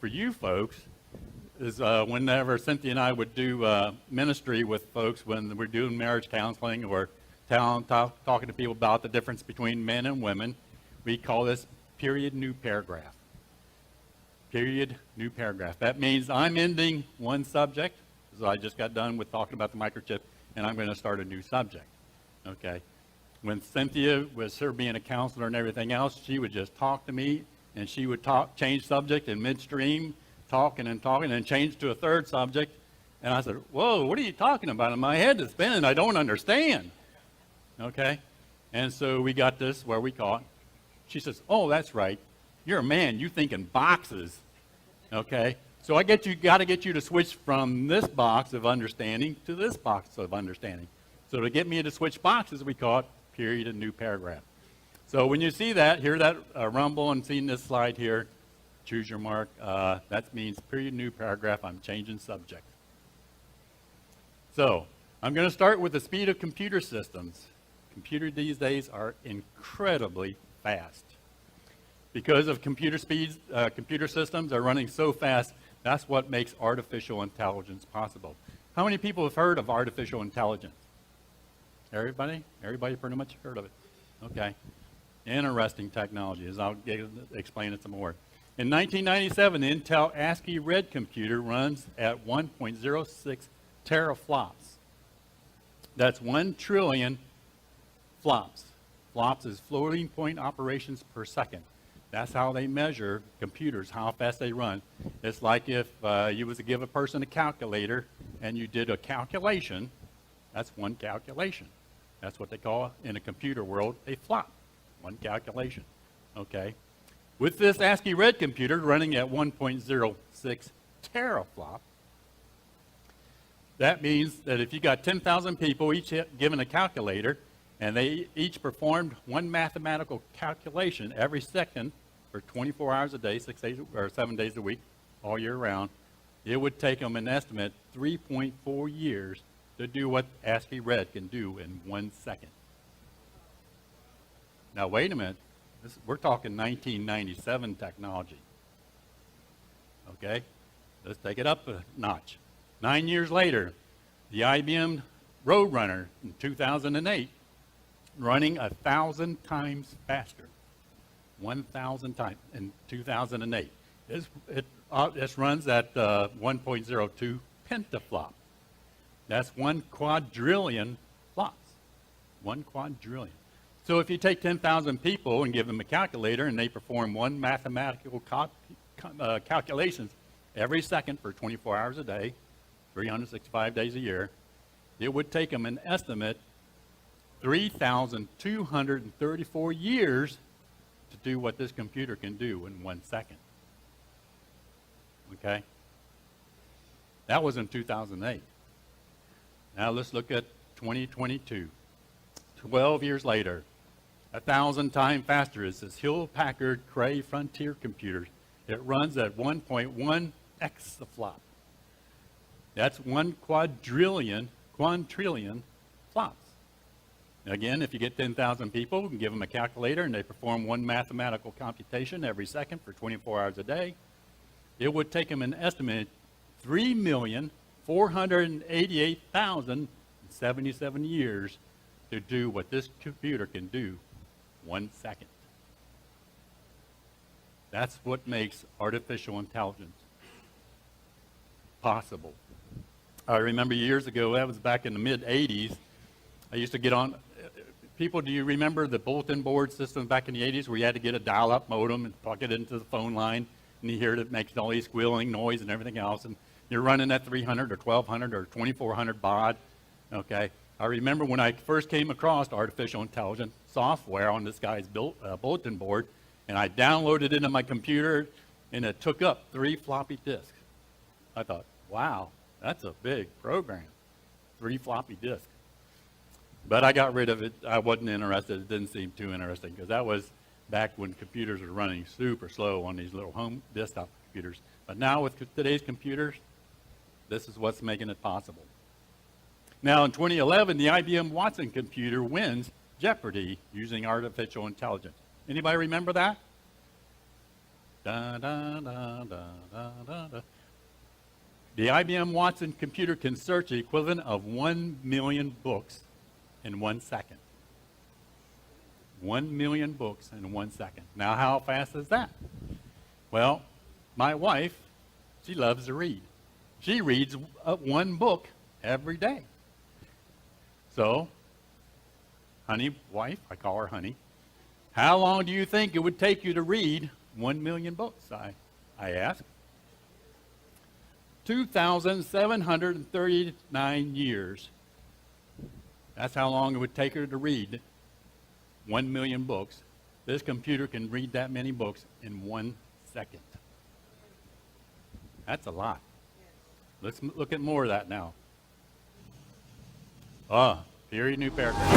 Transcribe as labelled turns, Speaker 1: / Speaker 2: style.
Speaker 1: for you folks is whenever Cynthia and I would do ministry with folks when we're doing marriage counseling or talking to people about the difference between men and women, we call this period new paragraph. Period new paragraph. That means I'm ending one subject, so I just got done with talking about the microchip, and I'm going to start a new subject. Okay. When Cynthia was her being a counselor and everything else, she would just talk to me, and she would change subject in midstream, talking, and change to a third subject. And I said, whoa, what are you talking about? And my head is spinning. I don't understand. Okay? And so we got this where we caught. She says, oh, that's right. You're a man. You think in boxes. Okay? So got to get you to switch from this box of understanding to this box of understanding. So to get me to switch boxes, we caught period and new paragraph. So when you see that, hear that rumble and seeing this slide here, choose your mark. That means period new paragraph. I'm changing subject. So I'm going to start with the speed of computer systems. Computers these days are incredibly fast. Because of computer speeds, computer systems are running so fast, that's what makes artificial intelligence possible. How many people have heard of artificial intelligence? Everybody? Everybody pretty much heard of it. Okay. Interesting technology, as I'll explain it some more. In 1997, the Intel ASCII Red computer runs at 1.06 teraflops. That's 1 trillion flops. Flops is floating point operations per second. That's how they measure computers, how fast they run. It's like if you was to give a person a calculator and you did a calculation, that's one calculation. That's what they call, in a computer world, a flop. One calculation. Okay? With this ASCII Red computer running at 1.06 teraflop, that means that if you got 10,000 people each given a calculator, and they each performed one mathematical calculation every second for 24 hours a day, 6 days or 7 days a week, all year round, it would take them an estimate 3.4 years to do what ASCII Red can do in 1 second. Now wait a minute, we're talking 1997 technology. Okay, let's take it up a notch. 9 years later, the IBM Road Runner in 2008, running 1,000 times faster. 1,000 times in 2008. This runs at 1.02 pentaflop. That's 1 quadrillion flops. 1 quadrillion. So if you take 10,000 people and give them a calculator and they perform one mathematical calculations every second for 24 hours a day, 365 days a year, it would take them an estimate 3,234 years to do what this computer can do in 1 second. Okay? That was in 2008. Now let's look at 2022. 12 years later, 1,000 times faster is this Packard Cray Frontier computer. It runs at 1.1 exaflop. That's 1 quadrillion flops. Again, if you get 10,000 people and give them a calculator and they perform one mathematical computation every second for 24 hours a day, it would take them an estimated 3,488,077 years to do what this computer can do 1 second. That's what makes artificial intelligence possible. I remember years ago, that was back in the mid-'80s, I used to get on, people, do you remember the Bulletin Board system back in the 80s where you had to get a dial-up modem and plug it into the phone line, and you hear it makes all these squealing noise and everything else, and you're running at 300 or 1,200 or 2,400 baud, okay? I remember when I first came across artificial intelligence software on this guy's bulletin board, and I downloaded it into my computer, and it took up 3 floppy disks. I thought, wow, that's a big program, 3 floppy disks. But I got rid of it. I wasn't interested. It didn't seem too interesting because that was back when computers were running super slow on these little home desktop computers. But now with today's computers, this is what's making it possible. Now in 2011, the IBM Watson computer wins Jeopardy using artificial intelligence. Anybody remember that? Da, da, da, da, da, da, da. The IBM Watson computer can search the equivalent of 1 million books in 1 second. 1 million books in 1 second. Now, how fast is that? Well, my wife, she loves to read. She reads 1 book every day. So, honey, wife, I call her honey, how long do you think it would take you to read 1 million books? I asked. 2,739 years. That's how long it would take her to read 1 million books. This computer can read that many books in 1 second. That's a lot. Let's look at more of that now. Period, new paragraph.